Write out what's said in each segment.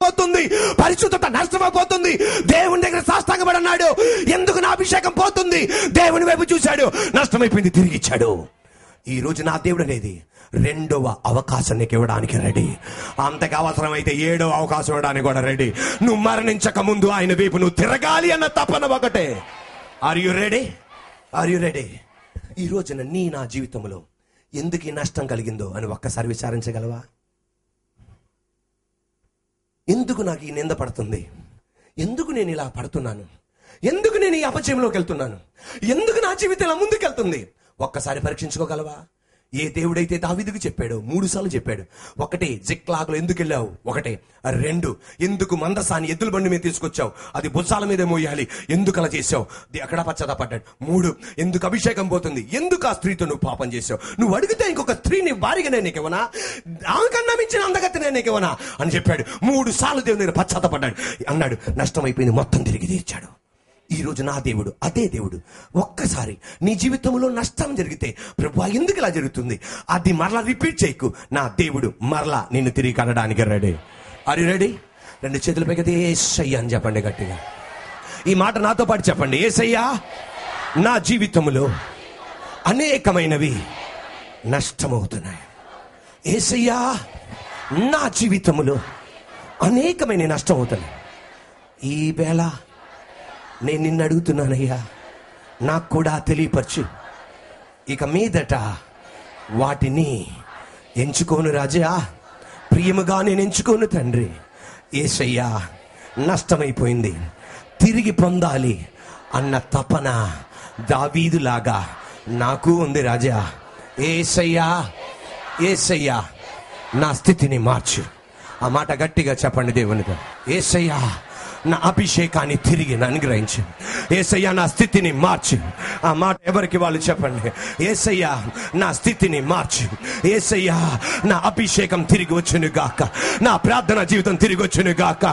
పోతుంది, పరిశుద్ధత నష్టమైపోతుంది. దేవుని దగ్గర సాష్టాంగపడి అన్నాడు, ఎందుకు నా అభిషేకం పోతుంది? దేవుని వైపు చూశాడు, నష్టమైపోయింది, తిరిగి ఇచ్చాడు. ఈ రోజు నా దేవుడు అనేది రెండవ అవకాశం నీకు ఇవ్వడానికి రెడీ. అంతకు అవసరమైతే 7వ అవకాశం ఇవ్వడానికి కూడా రెడీ. నువ్వు మరణించక ముందు ఆయన వైపు నువ్వు తిరగాలి అన్న తపన ఒకటే. Are you ready? Are you ready? ఈ రోజున నా జీవితంలో ఎందుకు ఈ నష్టం కలిగిందో అని ఒక్కసారి విచారించగలవా? ఎందుకు నాకు ఈ నింద పడుతుంది? ఎందుకు నేను ఇలా పడుతున్నాను? ఎందుకు నేను ఈ అపజయంలోకి వెళ్తున్నాను? ఎందుకు నా జీవితం ఇలా ముందుకెళ్తుంది? ఒక్కసారి పరీక్షించుకోగలవా? ఏ దేవుడైతే దావీదుకు చెప్పాడో 3 సార్లు చెప్పాడు. 1, జిక్లాగులో ఎందుకు వెళ్ళావు? 1. 2, ఎందుకు మందసాన్ని ఎద్దుల బండి మీద తీసుకొచ్చావు? అది భుజాల మీదే మోయాలి, ఎందుకు అలా చేసావు? అక్కడ పశ్చాత్తాపడ్డాడు. 3, ఎందుకు అభిషేకం పోతుంది? ఎందుకు ఆ స్త్రీతో నువ్వు పాపం చేసావు? నువ్వు అడిగితే ఇంకొక స్త్రీని భారీగా నేను నీకు ఇవ్వనా? ఆమెకన్నా మించిన అందగత్తి నేను నీకు ఇవ్వనా అని చెప్పాడు. 3 సార్లు దేవుని దగ్గర పశ్చాత్తాపడ్డాడు. అన్నాడు, నష్టమైపోయింది, మొత్తం తిరిగి తీర్చాడు. ఈ రోజు నా దేవుడు అదే దేవుడు. ఒక్కసారి నీ జీవితంలో నష్టం జరిగితే, ప్రభువా ఎందుకు ఇలా జరుగుతుంది, అది మరలా రిపీట్ చేయకు. నా దేవుడు మరలా నిన్ను తిరిగి కనడానికి రెడీ. Are you ready? 2 చేతుల పైకి యేసయ్యా అని చెప్పండి గట్టిగా. ఈ మాట నాతో పాటు చెప్పండి. యేసయ్యా, నా జీవితంలో అనేకమైనవి నష్టమవుతున్నాయి. యేసయ్యా, నా జీవితంలో అనేకమైన నష్టం అవుతున్నాయి. ఈ వేళ నేను నిన్ను అడుగుతున్నానయ్యా, నాకు కూడా తెలియపరచు. ఇక మీదట వాటిని ఎంచుకోను రాజా, ప్రియముగా నేను ఎంచుకోను తండ్రి. యేసయ్యా, నష్టమైపోయింది, తిరిగి పొందాలి అన్న తపన దావీదులాగా నాకు ఉంది రాజా. యేసయ్యా, యేసయ్యా, నా స్థితిని మార్చు. ఆ మాట గట్టిగా చెప్పండి దేవునితో. యేసయ్యా, నా అభిషేకాన్ని తిరిగి అనుగ్రహించు. యేసయ్యా, నా స్థితిని మార్చు. ఆ మాట ఎవరికి వాళ్ళు చెప్పండి. యేసయ్యా, నా స్థితిని మార్చు. యేసయ్యా, నా అభిషేకం తిరిగి వచ్చును గాక, నా ప్రార్థన జీవితం తిరిగి వచ్చును గాక,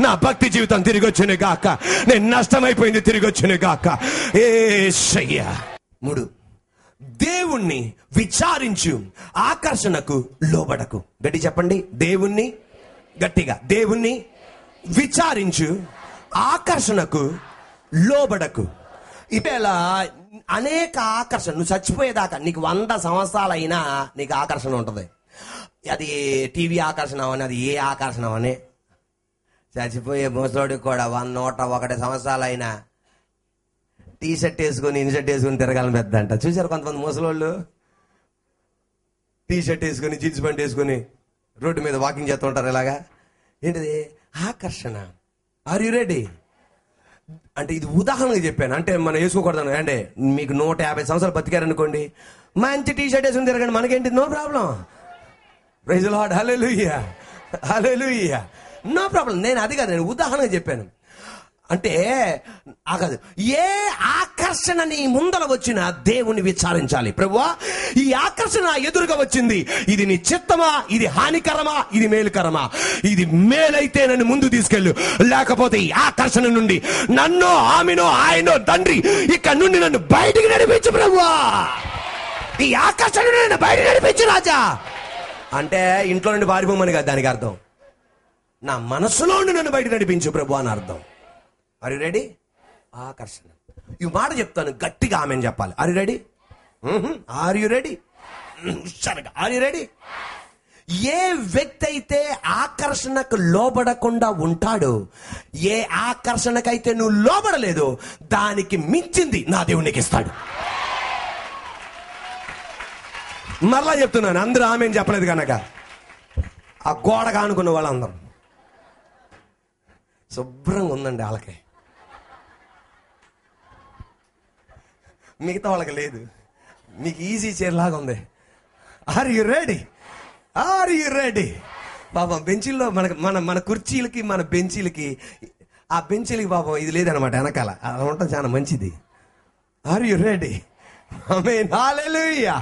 నా భక్తి జీవితం తిరిగి వచ్చును గాక, నేను నష్టమైపోయింది తిరిగి వచ్చును గాక. యేసయ్యా. 3, దేవుణ్ణి విచారించు, ఆకర్షణకు లోబడకు. గట్టి చెప్పండి. దేవుణ్ణి, గట్టిగా, దేవుణ్ణి విచారించు, ఆకర్షణకు లోబడకు. ఇవేళ అనేక ఆకర్షణ, నువ్వు చచ్చిపోయేదాకా నీకు 100 సంవత్సరాలైనా నీకు ఆకర్షణ ఉంటుంది. అది టీవీ ఆకర్షణ అవని, అది ఏ ఆకర్షణ అవని, చచ్చిపోయే ముసలోడికి కూడా 101 సంవత్సరాలైనా టీ షర్ట్ వేసుకొని ఇన్షర్ట్ వేసుకొని తిరగాలని పెద్ద అంట. చూసారు కొంతమంది ముసలోళ్ళు టీ షర్ట్ వేసుకొని జీన్స్ ప్యాంట్ వేసుకొని రోడ్డు మీద వాకింగ్ చేస్తూ ఉంటారు. ఇలాగా ఏంటిది? ఆకర్షణ. Are you ready? అంటే ఇది ఉదాహరణగా చెప్పాను, అంటే మనం వేసుకోకూడదు. అంటే మీకు 150 సంవత్సరాలు బతికారనుకోండి, మంచి టీ షర్ట్ వేసుకుని తిరగండి, మనకేంటి, no problem. Praise the Lord, hallelujah, hallelujah, no problem. నేను అది కాదు, నేను ఉదాహరణగా చెప్పాను. అంటే ఆగదు, ఏ ఆకర్షణ నీ ముందర వచ్చినా దేవుని విచారించాలి. ప్రభువా, ఈ ఆకర్షణ ఎదురుగా వచ్చింది, ఇది నీ చిత్తమా, ఇది హానికరమా, ఇది మేలుకరమా? ఇది మేలైతే నన్ను ముందు తీసుకెళ్ళు, లేకపోతే ఈ ఆకర్షణ నుండి నన్ను, ఆమెనో, ఆయనో తండ్రి ఇక్కడ నుండి నన్ను బయటికి నడిపించు ప్రభువా. ఈ ఆకర్షణ నన్ను బయటికి నడిపించు రాజా. అంటే ఇంట్లో నుండి పారిపోమని కాదు దానికి అర్థం, నా మనసులో నుండి నన్ను బయటికి నడిపించు ప్రభు అని అర్థం. Are you ready? ఆకర్షణ. ఈ మాట చెప్తాను, గట్టిగా ఆమెను చెప్పాలి. Are you ready? Are you ready? Are you ready? ఏ వ్యక్తి అయితే ఆకర్షణకు లోబడకుండా ఉంటాడో, ఏ ఆకర్షణకైతే నువ్వు లోబడలేదో, దానికి మించింది నా దేవునికి ఇస్తాడు. మరలా చెప్తున్నాను, అందరూ ఆమెను చెప్పలేదు కనుక ఆ గోడ కానుకున్న వాళ్ళందరూ శుభ్రంగా ఉందండి వాళ్ళకి, మిగతా వాళ్ళకి లేదు. మీకు ఈజీ చైర్ లాగా ఉంది. Are you ready? Are you ready? పాపం బెంచీల్లో మన కుర్చీలకి, మన బెంచీలకి, ఆ బెంచీలకి పాపం ఇది లేదనమాట వెనకాల, అలా ఉండటం చాలా మంచిది. Are you ready? Amen, hallelujah.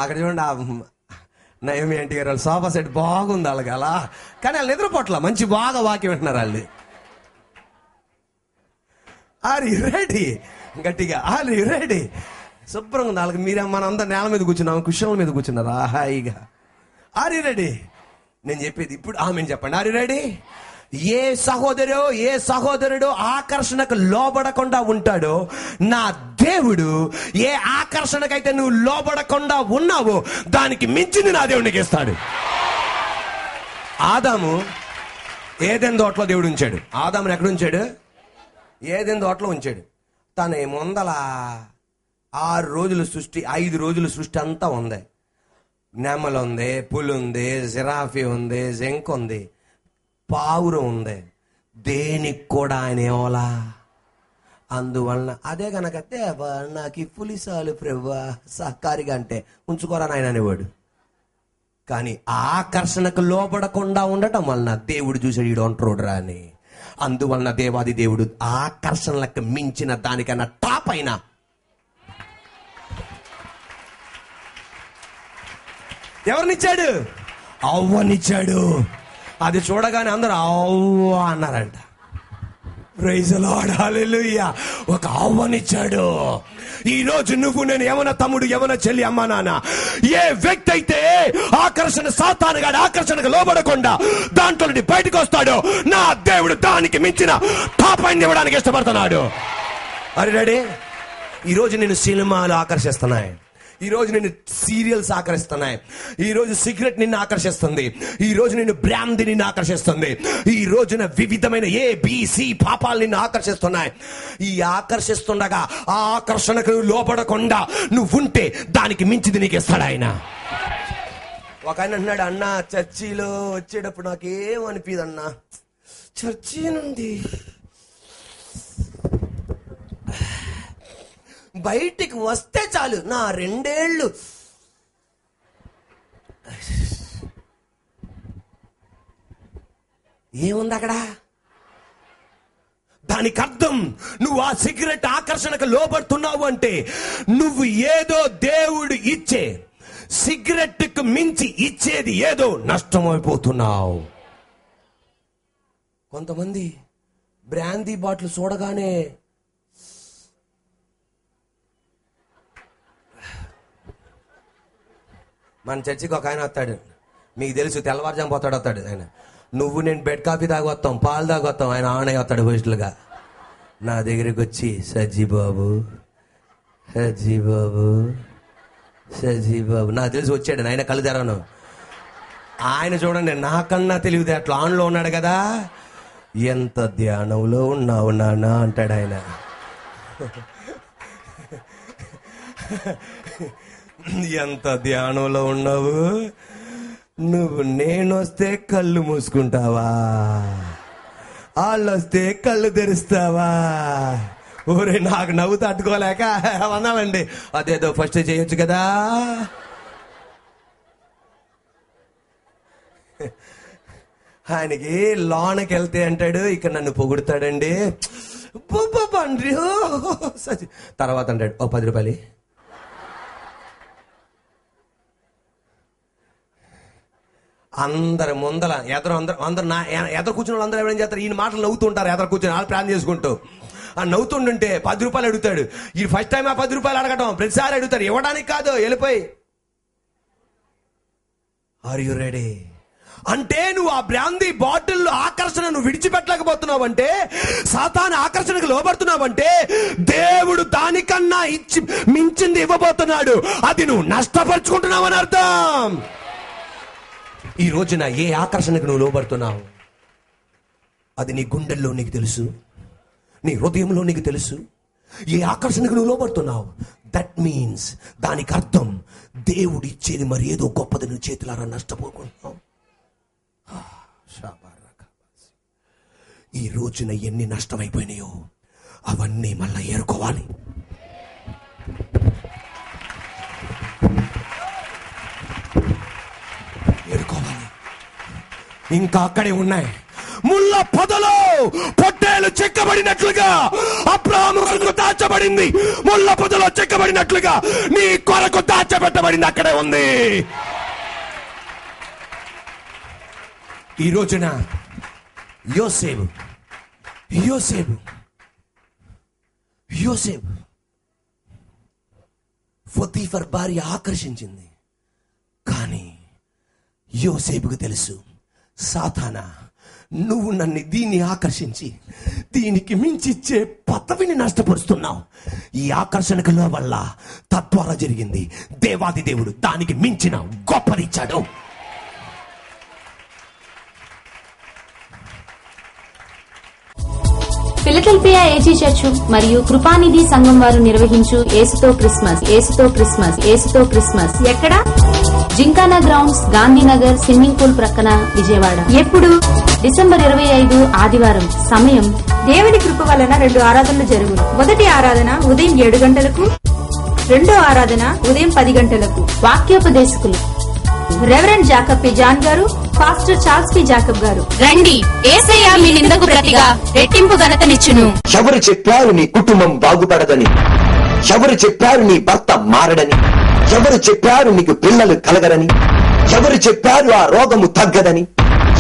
అక్కడ చూడండి, నయమి ఆంటీ గారు వాళ్ళ సోఫా సెట్ బాగుంది వాళ్ళకి, అలా కానీ వాళ్ళు నిద్రపోట్ల, మంచి బాగా వాక్యం వింటున్నారు వాళ్ళు. Are you ready? గట్టిగా ఆర్ యు రెడీ? శుభ్రంగా ఉంది వాళ్ళకి. మీరే మన అందరు నేల మీద కూర్చున్నాం, కుషన్ల మీద కూర్చున్నారు హాయిగా. Are you ready? నేను చెప్పేది ఇప్పుడు ఆమెను చెప్పండి. Are you ready? ఏ సహోదరుడు ఆకర్షణకు లోబడకుండా ఉంటాడో, నా దేవుడు ఏ ఆకర్షణకైతే నువ్వు లోబడకుండా ఉన్నావో దానికి మించింది నా దేవునికి ఇస్తాడు. ఆదాము ఏదెన్ తోటలో దేవుడు ఉంచాడు. ఆదాముని ఎక్కడ ఉంచాడు? ఏదెన్ తోటలో ఉంచాడు. తన ముందల 6 రోజుల సృష్టి, 5 రోజుల సృష్టి అంతా ఉంది. నెమలు ఉంది, పులి ఉంది, జిరాఫీ ఉంది, జింక ఉంది, పావురం ఉంది. దేనికి కూడా ఆయన ఏమోలా. అందువలన అదే కనుక దేవా నాకు ఈ పులిసాలు ప్రభా సహకారిగా అంటే ఉంచుకోరా నాయన అనేవాడు. కానీ ఆకర్షణకు లోపడకుండా ఉండటం వలన దేవుడు చూసాడు ఈడు ఒంటరోడురా అని. అందువలన దేవాది దేవుడు ఆకర్షణలకు మించిన దానికన్నా టాప్ అయినా ఎవరినిచ్చాడు? అవ్వనిచ్చాడు. అది చూడగానే అందరూ అవ్వ అన్నారంట. ప్రైజ్ ది లార్డ్, హల్లెలూయా. ఒక అవ్వనిచ్చాడు. ఈ రోజు నువ్వు నేను ఏమన్నా తమ్ముడు, ఏమన్నా చెల్లి, అమ్మా నాన్న, ఏ వ్యక్తి అయితే ఆకర్షణ సాతానుగాడి ఆకర్షణకు లోబడకుండా దాంట్లో నుండి బయటకు వస్తాడో నా దేవుడు దానికి మించిన టాప్ అయిన ఇవ్వడానికి ఇష్టపడుతున్నాడు. అరే డాడీ, ఈరోజు నేను సినిమాలు ఆకర్షిస్తున్నాయి, ఈరోజు నిన్ను సీరియల్స్ ఆకర్షిస్తున్నాయి, ఈరోజు సిగరెట్ నిన్ను ఆకర్షిస్తుంది, ఈరోజు నిన్ను బ్రాంది నిన్ను ఆకర్షిస్తుంది, ఈ రోజున వివిధమైన ABC పాపాలు నిన్ను ఆకర్షిస్తున్నాయి. ఈ ఆకర్షిస్తుండగా ఆ ఆకర్షణకు లోపడకుండా నువ్వు ఉంటే దానికి మించిది నీకు ఇస్తాడు ఆయన. ఒక ఆయన అన్నాడు, అన్న చర్చిలో వచ్చేటప్పుడు నాకేం అనిపిదు అన్న, చర్చి నుండి బయటికి వస్తే చాలు నా 2 ఏళ్ళు ఏముంది అక్కడ? దానికి అర్థం నువ్వు ఆ సిగరెట్ ఆకర్షణకు లోబడుతున్నావు అంటే నువ్వు ఏదో దేవుడు ఇచ్చే సిగరెట్కు మించి ఇచ్చేది ఏదో నష్టమైపోతున్నావు. కొంతమంది బ్రాందీ బాటిల్ చూడగానే మన చర్చికి ఒక ఆయన వస్తాడు, మీకు తెలుసు, తెల్లవారుజాము పోతాడు. వస్తాడు ఆయన, నువ్వు నేను బెడ్ కాఫీ తాగొస్తాం, పాలు తాగొస్తాం, ఆయన ఆనయ్య వస్తాడు పోస్టులుగా. నా దగ్గరికి వచ్చి సజ్జీబాబు నాకు తెలిసి వచ్చాడు. ఆయన కళ్ళు తెరవను. ఆయన చూడండి, నాకన్నా తెలివితే అట్లా ఆన్లో ఉన్నాడు కదా, ఎంత ధ్యానంలో ఉన్నావు నాన్న అంటాడు ఆయన. ఎంత ధ్యానంలో ఉన్నావు నువ్వు. నేను వస్తే కళ్ళు మూసుకుంటావా, వాళ్ళు వస్తే కళ్ళు తెరుస్తావా? ఊరే నాకు నవ్వు తట్టుకోలేక అన్నామండి, అదేదో ఫస్ట్ చేయొచ్చు కదా. ఆయనకి లోనకి వెళ్తే అంటాడు, ఇక్కడ నన్ను పొగుడతాడండి, తర్వాత అంటాడు ఓ 10 రూపాయలు. అందరు ముందల అందరు నా ఎదరు కూర్చున్న వాళ్ళు అందరూ ఎవరైనా చేస్తారు, ఈయన మాటలు నవ్వుతూ ఉంటారు. ఎదరు కూర్చొని వాళ్ళు ప్లాన్ చేసుకుంటూ ఆ నవ్వుతుంటుంటే 10 రూపాయలు అడుగుతాడు. ఈ ఫస్ట్ టైం ఆ 10 రూపాయలు అడగటం, ప్రతిసారి అడుగుతారు, ఇవ్వడానికి కాదు, వెళ్ళిపోయి. Are you ready? అంటే నువ్వు ఆ బ్రాందీ బాటిల్ ఆకర్షణను విడిచిపెట్టలేకపోతున్నావు అంటే, సాతాను ఆకర్షణకు లోబడుతున్నావంటే దేవుడు దానికన్నా మించింది ఇవ్వబోతున్నాడు. అది నువ్వు నష్టపరుచుకుంటున్నావు అని అర్థం. ఈ రోజున ఏ ఆకర్షణకు నువ్వు లోబడుతున్నావు అది నీ గుండెల్లో నీకు తెలుసు, నీ హృదయంలో నీకు తెలుసు. ఏ ఆకర్షణకు నువ్వు లోబడుతున్నావు, దట్ మీన్స్ దానికి అర్థం దేవుడు ఇచ్చేది మరి ఏదో గొప్పది నువ్వు చేతులారా నష్టపోకుంటున్నావు. ఈ రోజున ఎన్ని నష్టమైపోయినాయో అవన్నీ మళ్ళా ఏరుకోవాలి. ఇంకా అక్కడే ఉన్నాయి. ముళ్ళ పొదలో పొట్టేలు చెక్కబడినట్లుగా అబ్రాహాము కొరకు దాచబడింది, ముళ్ళ పొదలో చెక్కబడినట్లుగా నీ కొరకు దాచబెట్టబడింది, అక్కడే ఉంది. ఈ రోజున యోసేపు పొతీఫర్ భార్య ఆకర్షించింది. కానీ యోసేపుకు తెలుసు సాతానా, నువ్వు నన్ను దీన్ని ఆకర్షించి దీనికి మించిచ్చే పదవిని నష్టపరుస్తున్నావు. ఈ ఆకర్షణల వల్ల తద్వారా జరిగింది, దేవాది దేవుడు దానికి మించిన గొప్పదిచ్చాడు. ఫిలడెల్ఫియా ఏజీ చర్చ్ మరియు కృపానిధి సంఘం వారు నిర్వహించు యేసుతో క్రిస్మస్ ఎక్కడ? Gymkhana grounds, Gandhinagar, swimming pool ప్రక్కన, విజయవాడ. ఎప్పుడు? డిసెంబర్ 25 ఆదివారం. సమయం దేవుని కృప వలన 2 ఆరాధనలు జరుగును. మొదటి ఆరాధన ఉదయం 7 గంటలకు, రెండో ఆరాధన ఉదయం 10 గంటలకు. వాక్యోపదేశకులు రెవరెండ్ జాకబ్ పి జాన్ గారు, పాస్టర్ చార్ల్స్ పి జాకబ్ గారు. రండి, యేసయ్య మీ నిందకు ప్రతిగా రెట్టింపు ఘనతనిచ్చును. ఎవరు చెప్పారు నీ కుటుంబం బాగుపడదని? ఎవరు చెప్పారు నీ భర్త మారడని? ఎవరు చెప్పారు నీకు పిల్లలు కలగరని? ఎవరు చెప్పారు ఆ రోగము తగ్గదని?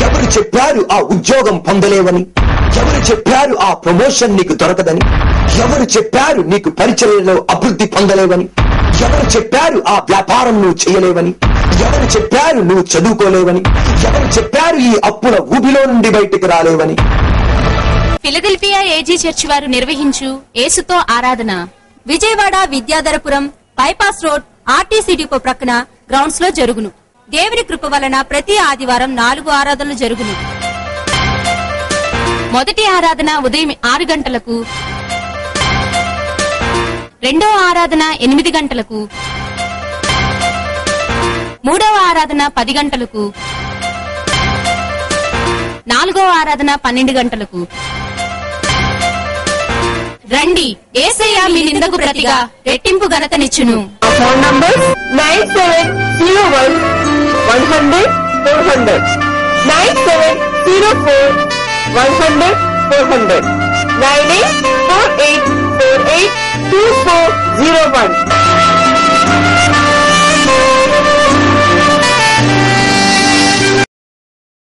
ఎవరు చెప్పారు ఆ ఉద్యోగం పొందలేవని? ఎవరు చెప్పారు ఆ ప్రమోషన్ నీకు దొరకదని? ఎవరు చెప్పారు నీకు పరిచర్యలో అభివృద్ధి పొందలేవని? ఎవరు చెప్పారు ఆ వ్యాపారం నువ్వు చేయలేవని? ఎవరు చెప్పారు నువ్వు చదువుకోలేవని? ఎవరు చెప్పారు ఈ అప్పుల ఊబిలో నుండి బయటకు రాలేవని? ఫిలడెల్ఫియా ఏజీ చర్చ్ వారు నిర్వహించు యేసుతో ఆరాధన Vijayawada Vidyadharapuram bypass road RTC depot ప్రక్కన గ్రౌండ్స్ లో జరుగును. దేవుని కృప వలన ప్రతి ఆదివారం 4 ఆరాధనలు జరుగును. మొదటి ఆరాధన ఉదయం 6 గంటలకు, రెండవ ఆరాధన 8 గంటలకు, మూడవ ఆరాధన 10 గంటలకు, నాలుగవ ఆరాధన 12 గంటలకు. రండి, యేసయ్య మీ నిందకు ప్రతిగా రెట్టింపు ఘనతనిచ్చును. Phone number 970100 9704 100 9848482401.